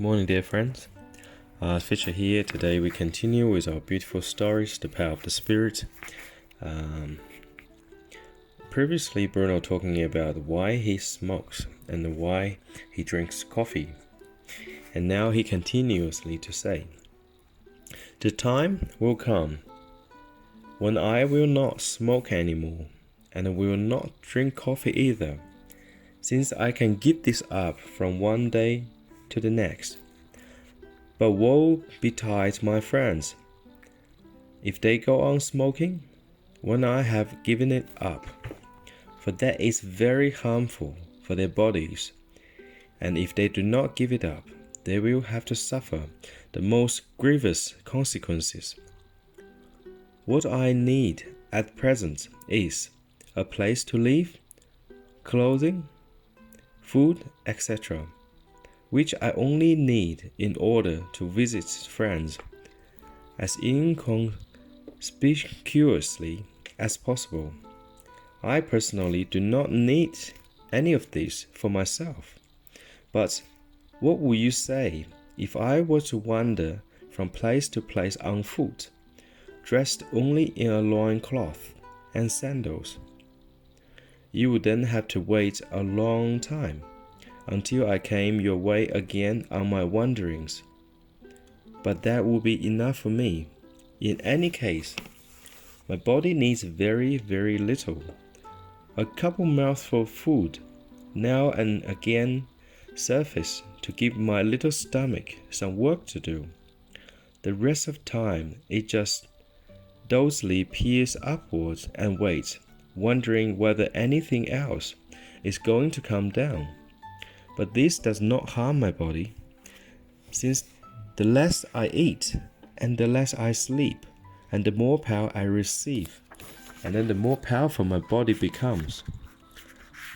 Morning, dear friends. Fisher here. Today we continue with our beautiful stories, The Power of the Spirit. Previously, Bruno talking about why he smokes and why he drinks coffee. And now he continuously to say, the time will come when I will not smoke anymore and will not drink coffee either, since I can give this up from one day to the next. But woe betide my friends if they go on smoking when I have given it up, for that is very harmful for their bodies, and if they do not give it up, they will have to suffer the most grievous consequences. What I need at present is a place to live, clothing, food, etc., which I only need in order to visit friends as inconspicuously as possible. I personally do not need any of this for myself. But what would you say if I were to wander from place to place on foot, dressed only in a loincloth and sandals? You would then have to wait a long time until I came your way again on my wanderings. But that would be enough for me. In any case, my body needs very, very little. A couple mouthfuls of food now and again suffice to give my little stomach some work to do. The rest of time it just dozily peers upwards and waits, wondering whether anything else is going to come down. But this does not harm my body, since the less I eat and the less I sleep, and the more power I receive, and then the more powerful my body becomes.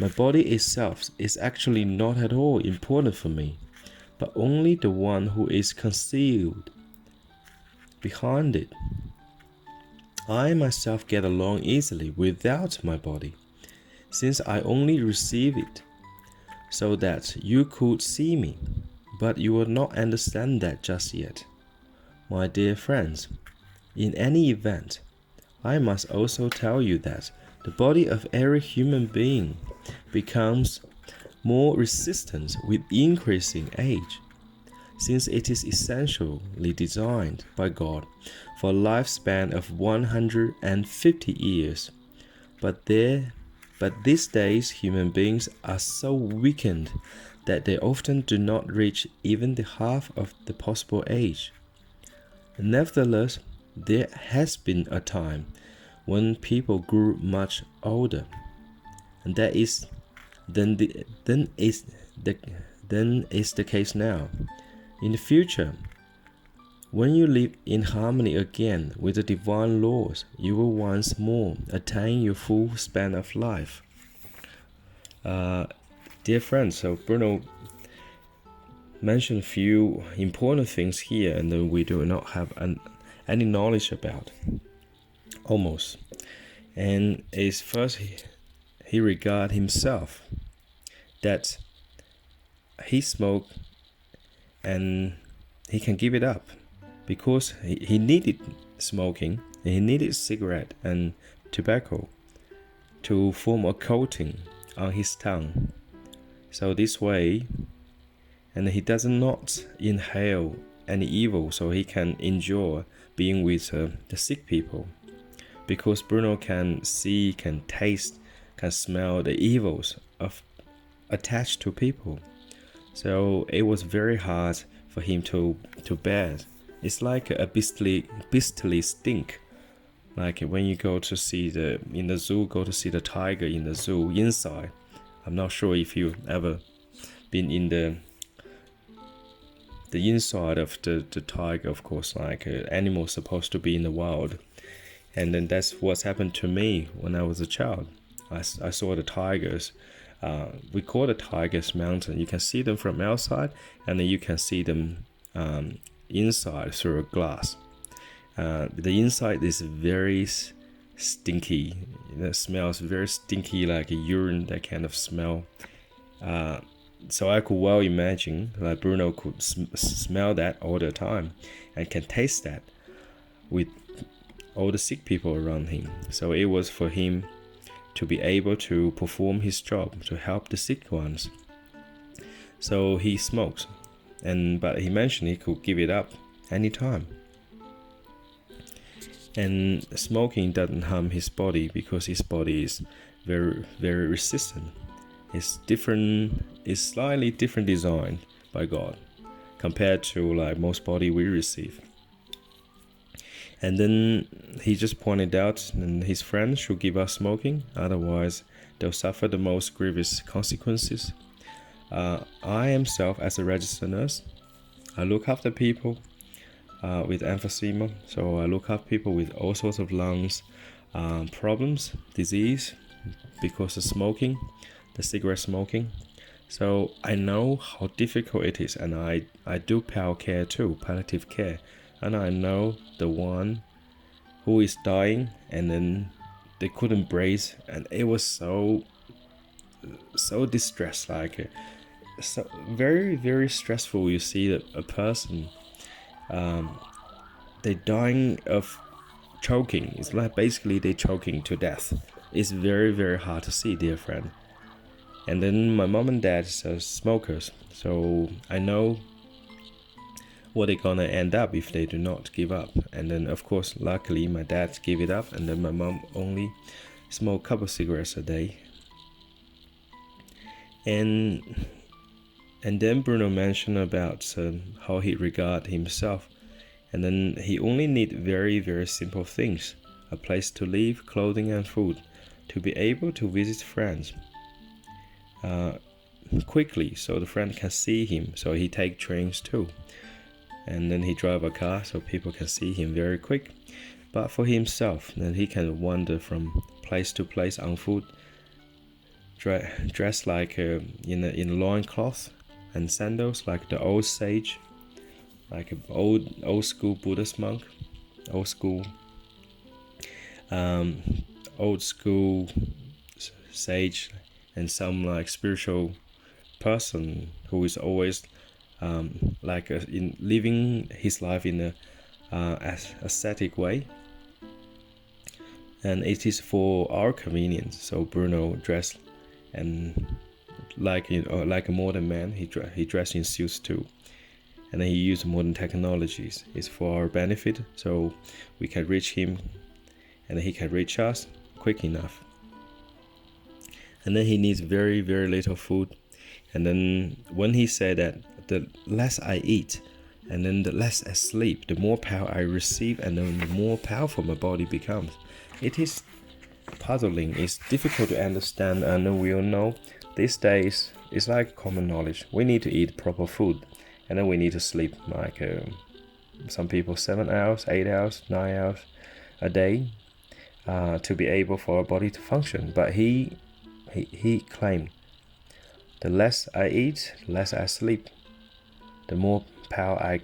My body itself is actually not at all important for me, but only the one who is concealed behind it. I myself get along easily without my body, since I only receive it, so that you could see me, but you will not understand that just yet. My dear friends, in any event, I must also tell you that the body of every human being becomes more resistant with increasing age, since it is essentially designed by God for a lifespan of 150 years. But these days human beings are so weakened that they often do not reach even the half of the possible age. Nevertheless, there has been a time when people grew much older, and that is then is the case now. In the future, when you live in harmony again with the divine laws, you will once more attain your full span of life. Dear friends, so Bruno mentioned a few important things here, and we do not have any knowledge about, almost. And is first he regard himself that he smoked and he can give it up, because he needed smoking, and he needed cigarette and tobacco to form a coating on his tongue. So this way, and he does not inhale any evil, so he can enjoy being with the sick people, because Bruno can see, can taste, can smell the evils of attached to people. So it was very hard for him to bear. It's like a beastly stink. Like when you go to see in the zoo, go to see the tiger in the zoo inside. I'm not sure if you've ever been in the inside of the tiger, of course, like animals supposed to be in the wild. And then that's what's happened to me when I was a child. I saw the tigers. We call the tigers mountain. You can see them from outside, and then you can see them inside through a glass. The inside is very stinky. It smells very stinky, like urine, that kind of smell. so I could well imagine like Bruno could smell that all the time and can taste that with all the sick people around him. So it was for him to be able to perform his job, to help the sick ones. So he smoked, but he mentioned he could give it up anytime. And smoking doesn't harm his body because his body is very, very resistant. It's slightly different design by God compared to like most body we receive. And then he just pointed out that his friends should give up smoking, otherwise they'll suffer the most grievous consequences. I myself, as a registered nurse, I look after people with emphysema, so I look after people with all sorts of lungs problems, disease, because of smoking, the cigarette smoking. So I know how difficult it is, and I do care too, palliative care, and I know the one who is dying and then they couldn't breathe, and it was so distressed, like so very, very stressful. You see that a person they're dying of choking. It's like basically they're choking to death. It's very, very hard to see, dear friend. And then my mom and dad are smokers, so I know what they're gonna end up if they do not give up. And then of course, luckily my dad gave it up, and then my mom only smoked a couple of cigarettes a day. And then Bruno mentioned about how he regard himself, and then he only need very, very simple things: a place to live, clothing and food, to be able to visit friends quickly so the friend can see him. So he take trains too, and then he drive a car so people can see him very quick. But for himself, then he can wander from place to place on foot, dressed like in a loincloth and sandals, like the old sage, like an old school Buddhist monk, old school sage, and some like spiritual person who is always in living his life in a ascetic way. And it is for our convenience. So Bruno dressed and like a modern man. He dressed in suits too, and then he used modern technologies. It's for our benefit, so we can reach him, and he can reach us quick enough. And then he needs very, very little food. And then when he said that the less I eat, and then the less I sleep, the more power I receive, and then the more powerful my body becomes. It is puzzling. It's difficult to understand, and we all know these days it's like common knowledge. We need to eat proper food, and then we need to sleep like some people 7 hours, 8 hours, 9 hours a day to be able for our body to function. But he claimed the less I eat, the less I sleep, the more power I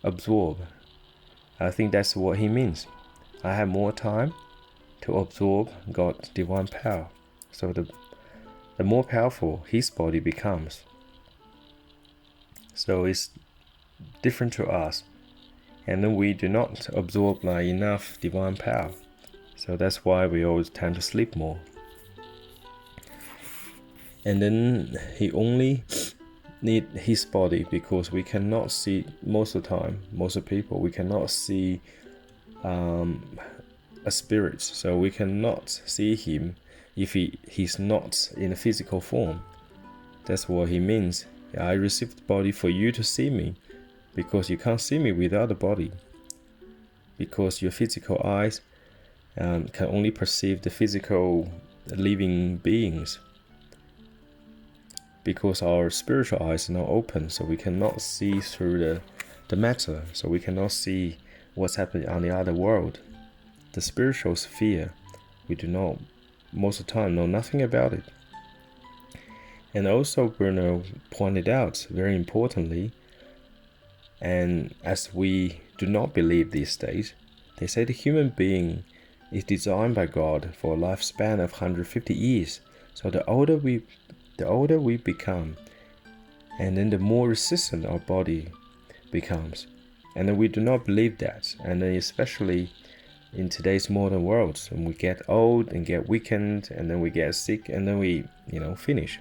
absorb. I think that's what he means. I have more time to absorb God's divine power. So the more powerful his body becomes. So it's different to us. And then we do not absorb enough divine power. So that's why we always tend to sleep more. And then he only need his body because we cannot see most of the time, most of the people, we cannot see a spirit. So we cannot see him if he's not in a physical form. That's what he means. I received the body for you to see me, because you can't see me without the body. Because your physical eyes can only perceive the physical living beings. Because our spiritual eyes are not open, so we cannot see through the matter, so we cannot see what's happening on the other world. The spiritual sphere, we do not, most of the time, know nothing about it. And also Bruno pointed out, very importantly, and as we do not believe these days, they say the human being is designed by God for a lifespan of 150 years. So the older we become, and then the more resistant our body becomes. And then we do not believe that, and then especially in today's modern world, when we get old and get weakened, and then we get sick, and then we finish.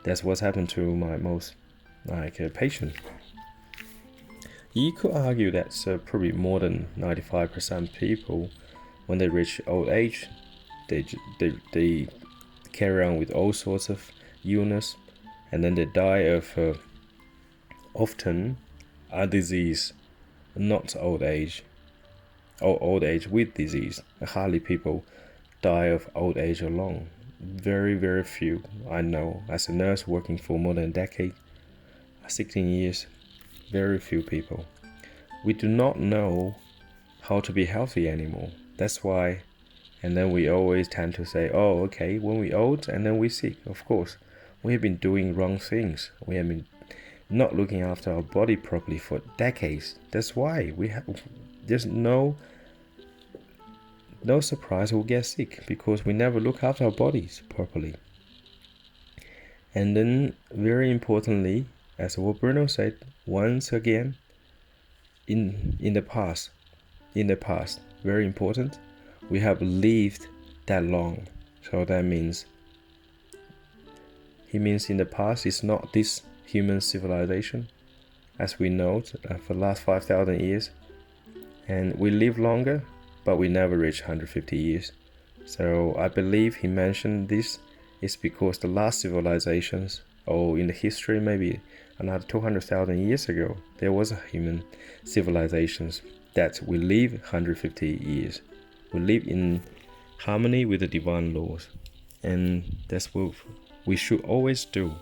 That's what's happened to my most patient. You could argue that probably more than 95% people, when they reach old age, they carry on with all sorts of illness, and then they die of often a disease, not old age, or old age with disease. Hardly people die of old age alone. Very, very few. I know, as a nurse working for more than a decade, 16 years, very few people. We do not know how to be healthy anymore. That's why, and then we always tend to say, oh, okay, when we're old and then we're sick. Of course, we have been doing wrong things. We have been not looking after our body properly for decades. That's why there's no surprise we'll get sick, because we never look after our bodies properly. And then, very importantly, as what Bruno said, once again, in the past, very important, we have lived that long. So that means, he means in the past, it's not this human civilization, as we know, for the last 5,000 years. And we live longer, but we never reach 150 years. So I believe he mentioned this is because the last civilizations, or in the history, maybe another 200,000 years ago, there was a human civilizations that we live 150 years. We live in harmony with the divine laws. And that's what we should always do.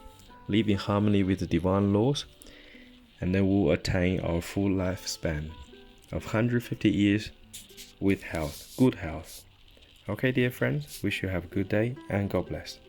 Live in harmony with the divine laws, and then we'll attain our full lifespan of 150 years with health, good health. Okay, dear friends, wish you have a good day and God bless.